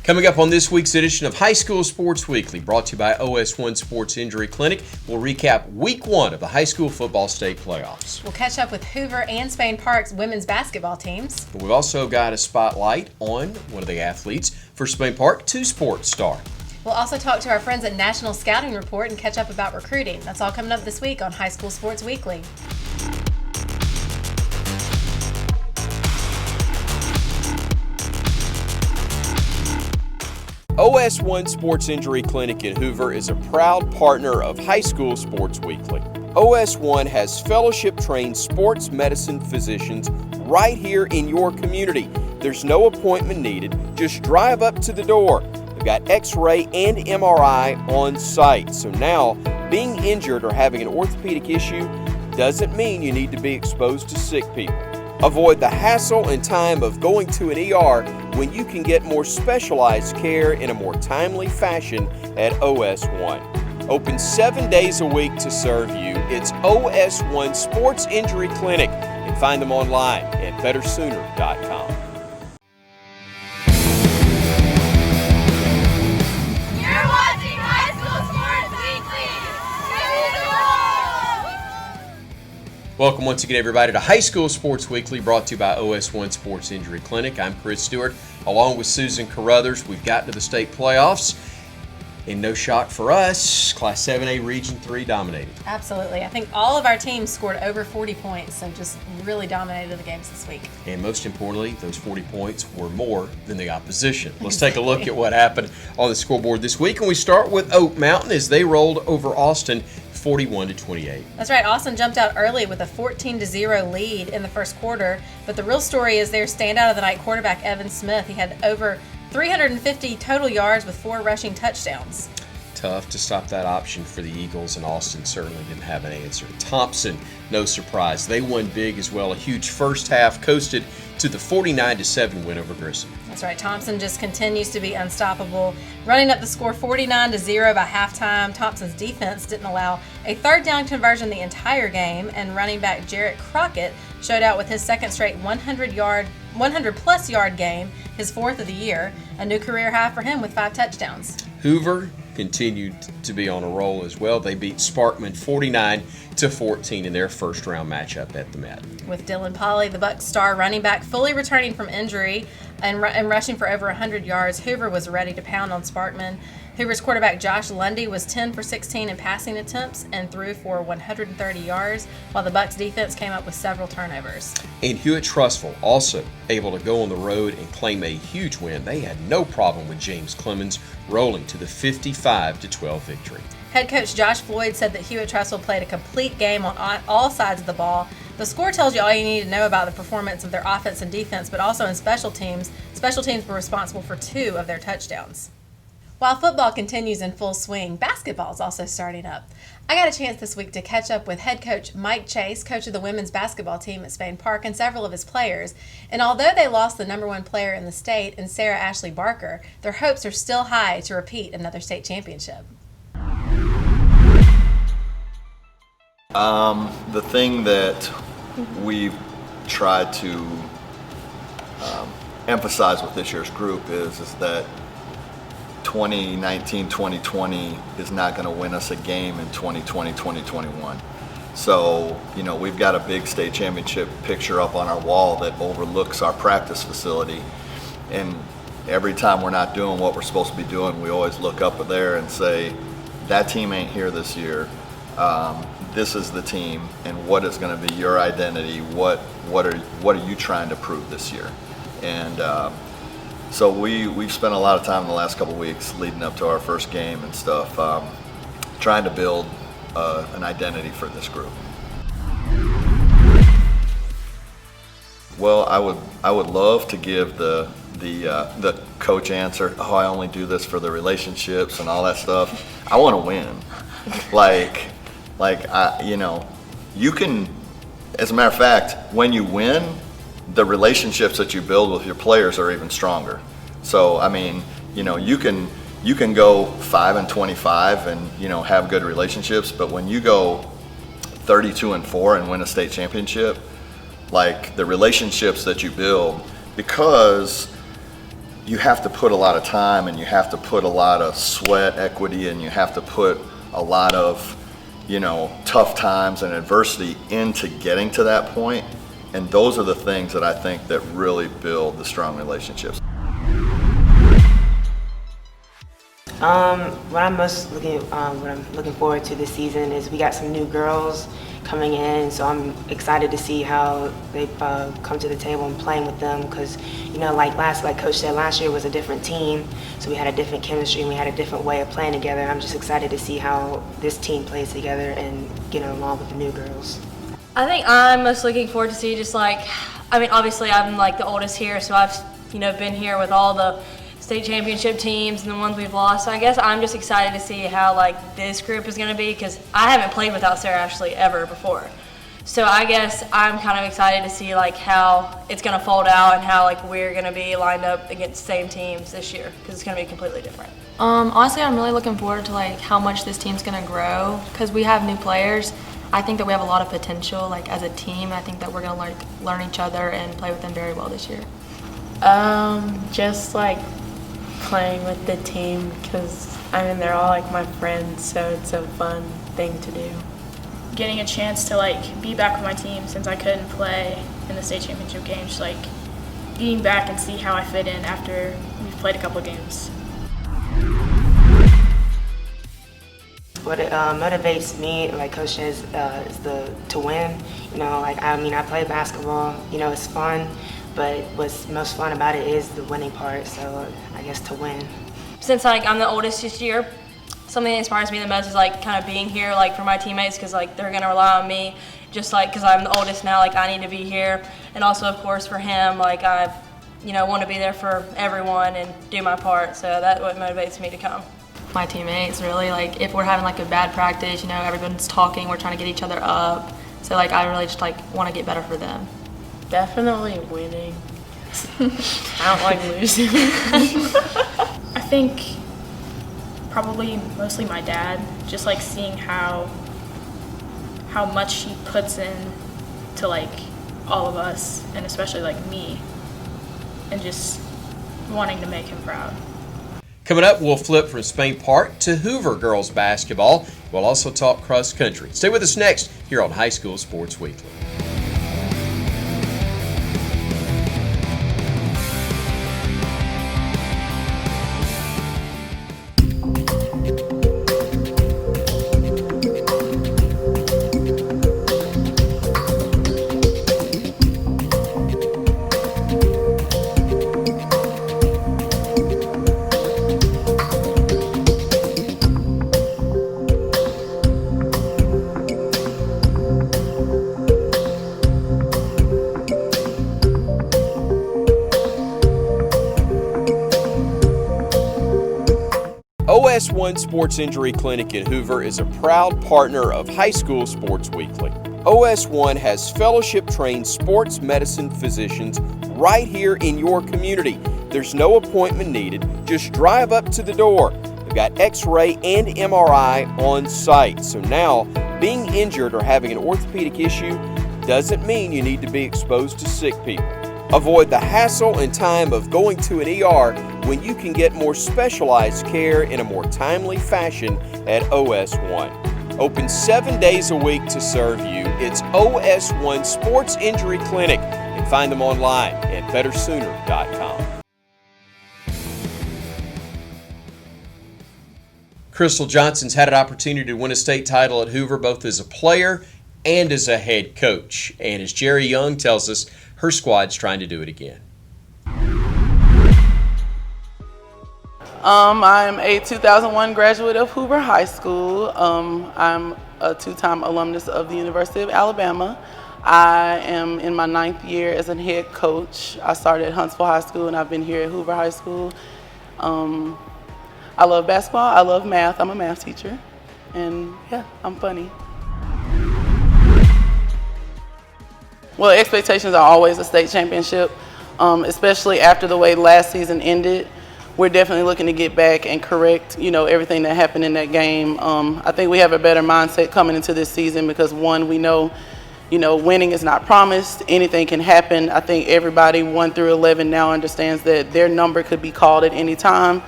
Coming up on this week's edition of High School Sports Weekly, brought to you by OS1 Sports Injury Clinic, we'll recap Week 1 of the high school football state playoffs. We'll catch up with Hoover and Spain Park's women's basketball teams. But we've also got a spotlight on one of the athletes for Spain Park, two-sport star. We'll also talk to our friends at National Scouting Report and catch up about recruiting. That's all coming up this week on High School Sports Weekly. OS1 Sports Injury Clinic in Hoover is a proud partner of High School Sports Weekly. OS1 has fellowship-trained sports medicine physicians right here in your community. There's no appointment needed. Just drive up to the door. They've got X-ray and MRI on site. So now, being injured or having an orthopedic issue doesn't mean you need to be exposed to sick people. Avoid the hassle and time of going to an ER when you can get more specialized care in a more timely fashion at OS1. Open 7 days a week to serve you. It's OS1 Sports Injury Clinic, and find them online at bettersooner.com. You're watching High School Sports Weekly. Welcome once again, everybody, to High School Sports Weekly, brought to you by OS1 Sports Injury Clinic. I'm Chris Stewart, along with Susan Carruthers. We've gotten to the state playoffs, and no shock for us, Class 7A Region 3 dominated. Absolutely. I think all of our teams scored over 40 points, so just really dominated the games this week. And most importantly, those 40 points were more than the opposition. Let's take a look at what happened on the scoreboard this week, and we start with Oak Mountain as they rolled over Austin 41-28. That's right. Austin jumped out early with a 14-0 lead in the first quarter, but the real story is their standout of the night quarterback, Evan Smith. He had over 350 total yards with 4 rushing touchdowns. Tough to stop that option for the Eagles, and Austin certainly didn't have an answer. Thompson, no surprise. They won big as well. A huge first half, coasted to the 49-7 win over Grissom. That's right. Thompson just continues to be unstoppable, running up the score 49-0 by halftime. Thompson's defense didn't allow a third down conversion the entire game, and running back Jarrett Crockett showed out with his second straight 100-plus yard game, his fourth of the year, a new career high for him with 5 touchdowns. Hoover continued to be on a roll as well. They beat Sparkman 49-14 in their first round matchup at the Met. With Dylan Polley, the Bucs star running back, fully returning from injury and rushing for over 100 yards, Hoover was ready to pound on Sparkman. Hoover's quarterback Josh Lundy was 10 for 16 in passing attempts and threw for 130 yards, while the Bucs defense came up with several turnovers. And Hewitt-Trussville also able to go on the road and claim a huge win. They had no problem with James Clemens rolling to the 55-12 victory. Head coach Josh Floyd said that Hewitt-Trussville played a complete game on all sides of the ball. The score tells you all you need to know about the performance of their offense and defense, but also in special teams. Special teams were responsible for 2 of their touchdowns. While football continues in full swing, basketball is also starting up. I got a chance this week to catch up with head coach Mike Chase, coach of the women's basketball team at Spain Park, and several of his players. And although they lost the number 1 player in the state in Sarah Ashley Barker, their hopes are still high to repeat another state championship. The thing that we've tried to emphasize with this year's group is that 2019-2020 is not going to win us a game in 2020-2021. So, we've got a big state championship picture up on our wall that overlooks our practice facility. And every time we're not doing what we're supposed to be doing, we always look up there and say, that team ain't here this year. This is the team, and what is going to be your identity? What are you trying to prove this year? And so we've spent a lot of time in the last couple of weeks leading up to our first game and stuff, trying to build an identity for this group. Well, I would love to give the coach answer. Oh, I only do this for the relationships and all that stuff. I want to win. You can. As a matter of fact, when you win, the relationships that you build with your players are even stronger. So, you can go 5-25 and have good relationships, but when you go 32-4 and win a state championship, like the relationships that you build, because you have to put a lot of time and you have to put a lot of sweat equity and you have to put a lot of, tough times and adversity into getting to that point. And those are the things that I think that really build the strong relationships. What I'm looking forward to this season is we got some new girls coming in, so I'm excited to see how they've come to the table and playing with them. Because like Coach said, last year was a different team, so we had a different chemistry and we had a different way of playing together. I'm just excited to see how this team plays together and get along with the new girls. I think I'm most looking forward to see obviously I'm like the oldest here, so I've been here with all the state championship teams and the ones we've lost. So I guess I'm just excited to see how this group is going to be, because I haven't played without Sarah Ashley ever before. So I guess I'm kind of excited to see how it's going to fold out and how we're going to be lined up against the same teams this year, because it's going to be completely different. Honestly, I'm really looking forward to how much this team's going to grow, because we have new players. I think that we have a lot of potential as a team. I think that we're going to learn each other and play with them very well this year. Just playing with the team, because they're all my friends, so it's a fun thing to do. Getting a chance to be back with my team since I couldn't play in the state championship game, just getting back and see how I fit in after we've played a couple of games. What motivates me, like Coach says, is to win. I play basketball. It's fun, but what's most fun about it is the winning part. So I guess to win. Since I'm the oldest this year, something that inspires me the most is kind of being here for my teammates, because they're gonna rely on me, just because I'm the oldest now. I need to be here, and also of course for him, I want to be there for everyone and do my part. So that's what motivates me to come. My teammates, really, if we're having a bad practice, everyone's talking, we're trying to get each other up. So I really just want to get better for them. Definitely winning. I don't like losing. I think probably mostly my dad, just seeing how much he puts in to all of us, and especially me, and just wanting to make him proud. Coming up, we'll flip from Spain Park to Hoover girls basketball. We'll also talk cross country. Stay with us next here on High School Sports Weekly. OS1 Sports Injury Clinic in Hoover is a proud partner of High School Sports Weekly. OS1 has fellowship-trained sports medicine physicians right here in your community. There's no appointment needed. Just drive up to the door. They've got X-ray and MRI on site. So now, being injured or having an orthopedic issue doesn't mean you need to be exposed to sick people. Avoid the hassle and time of going to an ER when you can get more specialized care in a more timely fashion at OS1. Open 7 days a week to serve you. It's OS1 Sports Injury Clinic, and find them online at bettersooner.com. Crystal Johnson's had an opportunity to win a state title at Hoover both as a player and as a head coach. And as Jerry Young tells us, her squad's trying to do it again. I'm a 2001 graduate of Hoover High School. I'm a two-time alumnus of the University of Alabama. I am in my 9th year as a head coach. I started at Huntsville High School and I've been here at Hoover High School. I love basketball, I love math, I'm a math teacher, and yeah, I'm funny. Well, expectations are always a state championship, especially after the way last season ended. We're definitely looking to get back and correct, everything that happened in that game. I think we have a better mindset coming into this season because one, we know, winning is not promised. Anything can happen. I think everybody 1 through 11 now understands that their number could be called at any time.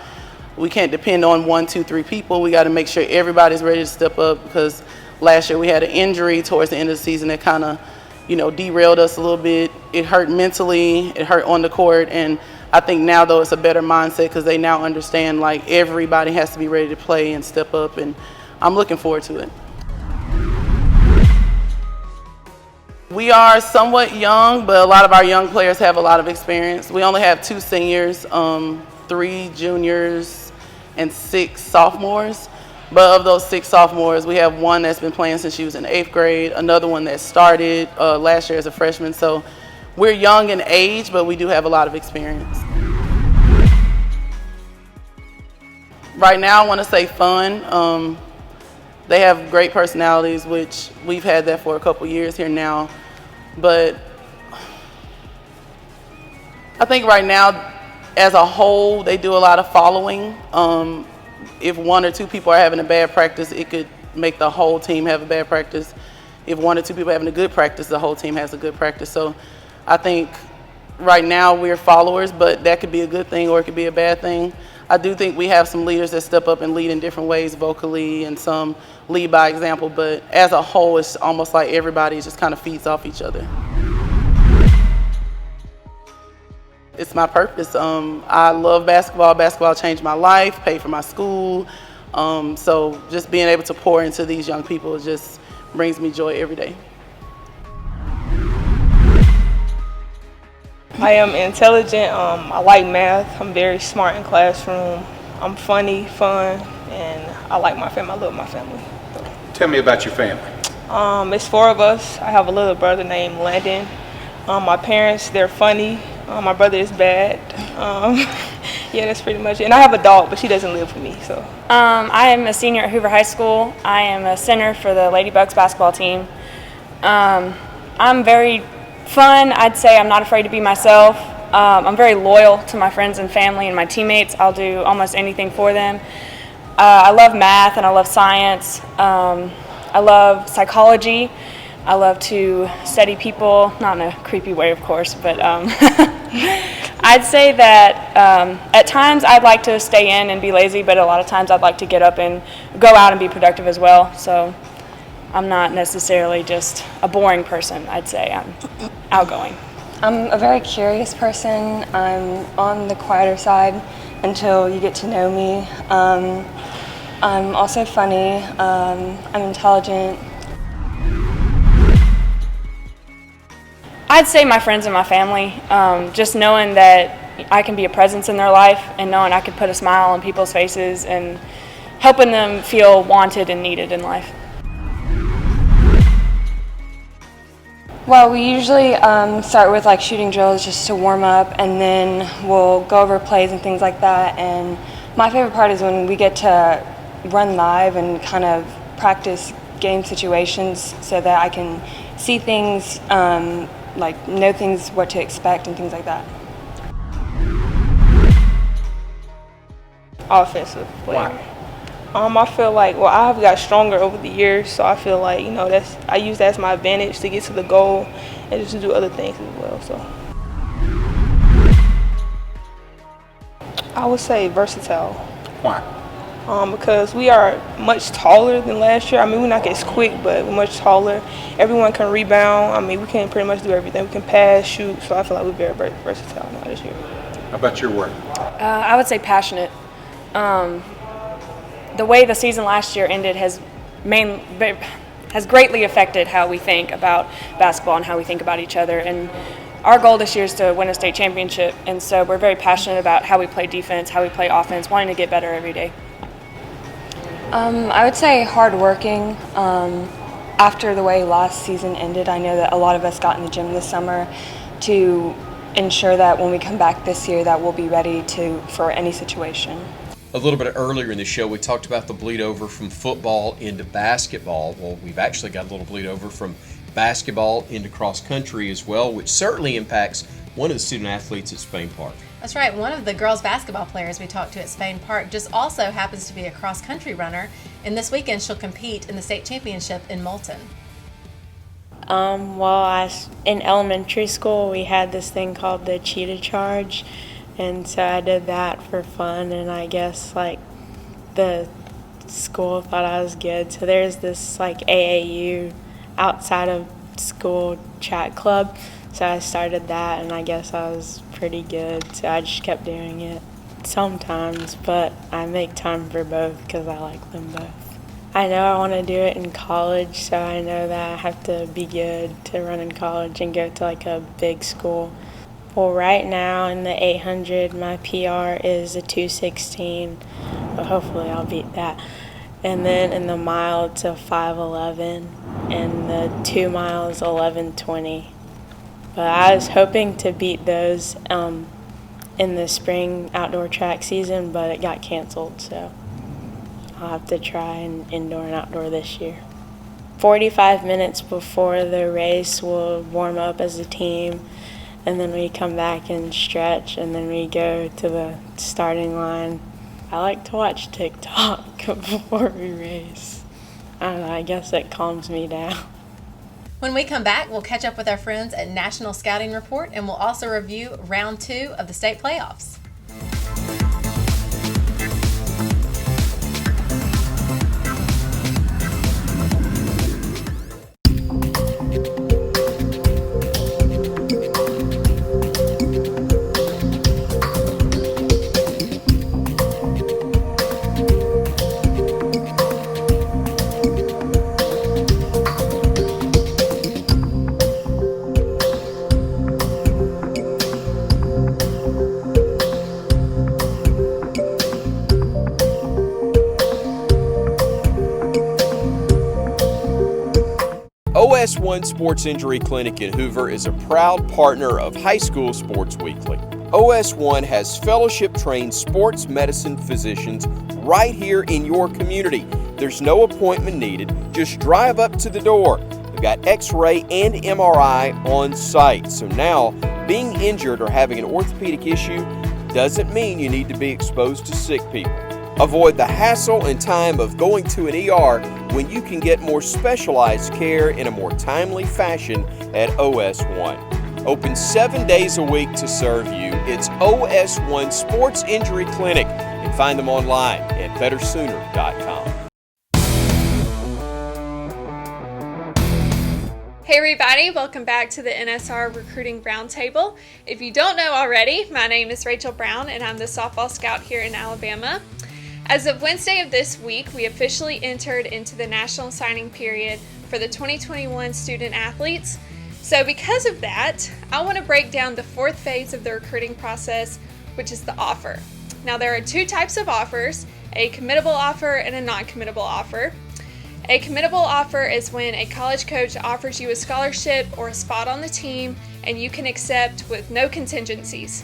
We can't depend on 1, 2, 3 people. We got to make sure everybody's ready to step up, because last year we had an injury towards the end of the season that kind of, derailed us a little bit. It hurt mentally, it hurt on the court, and I think now though it's a better mindset because they now understand like everybody has to be ready to play and step up, and I'm looking forward to it. We are somewhat young, but a lot of our young players have a lot of experience. We only have 2 seniors, 3 juniors, and 6 sophomores. But of those 6 sophomores, we have 1 that's been playing since she was in 8th grade, another one that started last year as a freshman. So we're young in age, but we do have a lot of experience. Right now, I want to say fun. They have great personalities, which we've had that for a couple years here now. But I think right now, as a whole, they do a lot of following. If 1 or 2 people are having a bad practice, it could make the whole team have a bad practice. If 1 or 2 people are having a good practice, the whole team has a good practice. So I think right now we're followers, but that could be a good thing or it could be a bad thing. I do think we have some leaders that step up and lead in different ways vocally, and some lead by example, but as a whole, it's almost like everybody just kind of feeds off each other. It's my purpose. I love basketball. Basketball changed my life, paid for my school. So just being able to pour into these young people just brings me joy every day. I am intelligent. I like math. I'm very smart in classroom. I'm funny, fun, and I like my family. I love my family. Tell me about your family. It's 4 of us. I have a little brother named Landon. My parents, they're funny. My brother is bad. Yeah, that's pretty much it. And I have a dog, but she doesn't live with me. So. I am a senior at Hoover High School. I am a center for the Ladybugs basketball team. I'm very fun. I'd say I'm not afraid to be myself. I'm very loyal to my friends and family and my teammates. I'll do almost anything for them. I love math and I love science. I love psychology. I love to study people, not in a creepy way, of course, but I'd say that at times I'd like to stay in and be lazy, but a lot of times I'd like to get up and go out and be productive as well. So I'm not necessarily just a boring person, I'd say. I'm outgoing. I'm a very curious person. I'm on the quieter side until you get to know me. I'm also funny. I'm intelligent. I'd say my friends and my family, just knowing that I can be a presence in their life and knowing I can put a smile on people's faces and helping them feel wanted and needed in life. Well, we usually start with like shooting drills just to warm up, and then we'll go over plays and things like that. And my favorite part is when we get to run live and kind of practice game situations so that I can see things, like know things, what to expect and things like that. Offensive player. I feel like, well, I've got stronger over the years, so I feel like, I use that as my advantage to get to the goal and just to do other things as well. So I would say versatile. Why? Because we are much taller than last year. I mean, we're not as quick, but we're much taller. Everyone can rebound. I mean, we can pretty much do everything. We can pass, shoot, so I feel like we're very, very versatile now this year. How about your work? I would say passionate. The way the season last year ended has greatly affected how we think about basketball and how we think about each other. And our goal this year is to win a state championship, and so we're very passionate about how we play defense, how we play offense, wanting to get better every day. I would say hardworking. After the way last season ended, I know that a lot of us got in the gym this summer to ensure that when we come back this year that we'll be ready for any situation. A little bit earlier in the show, we talked about the bleed over from football into basketball. Well, we've actually got a little bleed over from basketball into cross country as well, which certainly impacts one of the student athletes at Spain Park. That's right. One of the girls basketball players we talked to at Spain Park just also happens to be a cross country runner, and this weekend she'll compete in the state championship in Moulton. In elementary school, we had this thing called the cheetah charge, and so I did that for fun, and I guess like the school thought I was good. So there's this like AAU outside of school chat club, so I started that, and I guess I was pretty good, so I just kept doing it sometimes, but I make time for both because I like them both. I know I want to do it in college, so I know that I have to be good to run in college and go to like a big school. Well, right now in the 800, my PR is a 2:16, but hopefully I'll beat that. And then in the mile, it's a 5:11, and the 2 miles, 11:20. But I was hoping to beat those in the spring outdoor track season, but it got canceled, so I'll have to try in indoor and outdoor this year. 45 minutes before the race, we'll warm up as a team, and then we come back and stretch, and then we go to the starting line. I like to watch TikTok before we race. I don't know, I guess it calms me down. When we come back, we'll catch up with our friends at National Scouting Report, and we'll also review round 2 of the state playoffs. OS1 Sports Injury Clinic in Hoover is a proud partner of High School Sports Weekly. OS1 has fellowship-trained sports medicine physicians right here in your community. There's no appointment needed. Just drive up to the door. We've got X-ray and MRI on site. So now, being injured or having an orthopedic issue doesn't mean you need to be exposed to sick people. Avoid the hassle and time of going to an ER when you can get more specialized care in a more timely fashion at OS1. Open 7 days a week to serve you. It's OS1 Sports Injury Clinic. You can find them online at bettersooner.com. Hey everybody, welcome back to the NSR Recruiting Roundtable. If you don't know already, my name is Rachel Brown and I'm the softball scout here in Alabama. As of Wednesday of this week, we officially entered into the national signing period for the 2021 student athletes. So because of that, I want to break down the 4th phase of the recruiting process, which is the offer. Now there are 2 types of offers, a committable offer and a non-committable offer. A committable offer is when a college coach offers you a scholarship or a spot on the team and you can accept with no contingencies.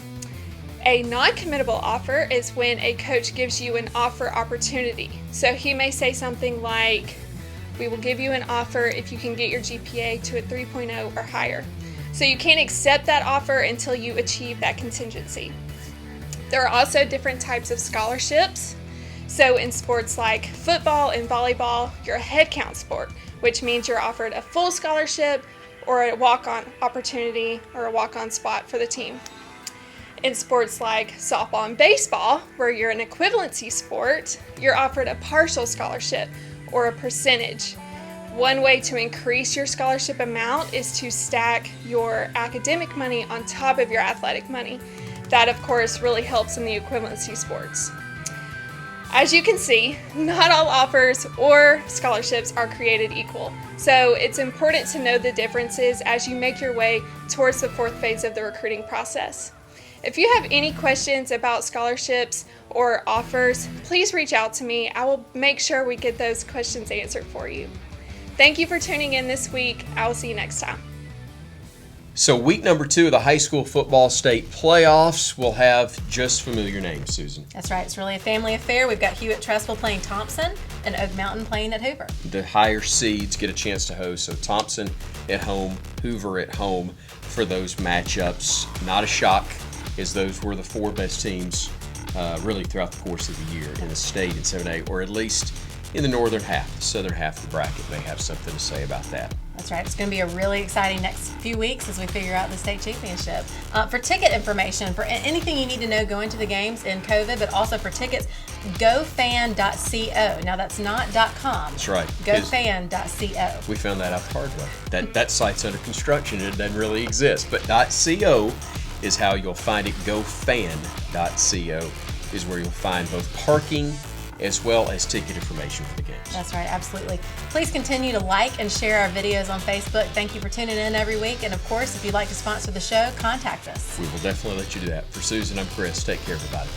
A non-committable offer is when a coach gives you an offer opportunity. So he may say something like, we will give you an offer if you can get your GPA to a 3.0 or higher. So you can't accept that offer until you achieve that contingency. There are also different types of scholarships. So in sports like football and volleyball, you're a head count sport, which means you're offered a full scholarship or a walk-on opportunity or a walk-on spot for the team. In sports like softball and baseball, where you're an equivalency sport, you're offered a partial scholarship or a percentage. One way to increase your scholarship amount is to stack your academic money on top of your athletic money. That, of course, really helps in the equivalency sports. As you can see, not all offers or scholarships are created equal. So it's important to know the differences as you make your way towards the 4th phase of the recruiting process. If you have any questions about scholarships or offers, please reach out to me. I will make sure we get those questions answered for you. Thank you for tuning in this week. I will see you next time. So week number 2 of the high school football state playoffs will have just familiar names, Susan. That's right. It's really a family affair. We've got Hewitt-Tressville playing Thompson and Oak Mountain playing at Hoover. The higher seeds get a chance to host. So Thompson at home, Hoover at home for those matchups. Not a shock, as those were the 4 best teams really throughout the course of the year in the state in 7A, or at least in the northern half. The southern half of the bracket may have something to say about that. That's right. It's going to be a really exciting next few weeks as we figure out the state championship. For ticket information, for anything you need to know going to the games in COVID, but also for tickets, gofan.co. Now that's not .com. That's right. Gofan.co. We found that out the hard way. That site's under construction. It doesn't really exist. But .co is how you'll find it. Gofan.co is where you'll find both parking as well as ticket information for the games. That's right, absolutely. Please continue to like and share our videos on Facebook. Thank you for tuning in every week. And of course, if you'd like to sponsor the show, contact us. We will definitely let you do that. For Susan, I'm Chris. Take care, everybody.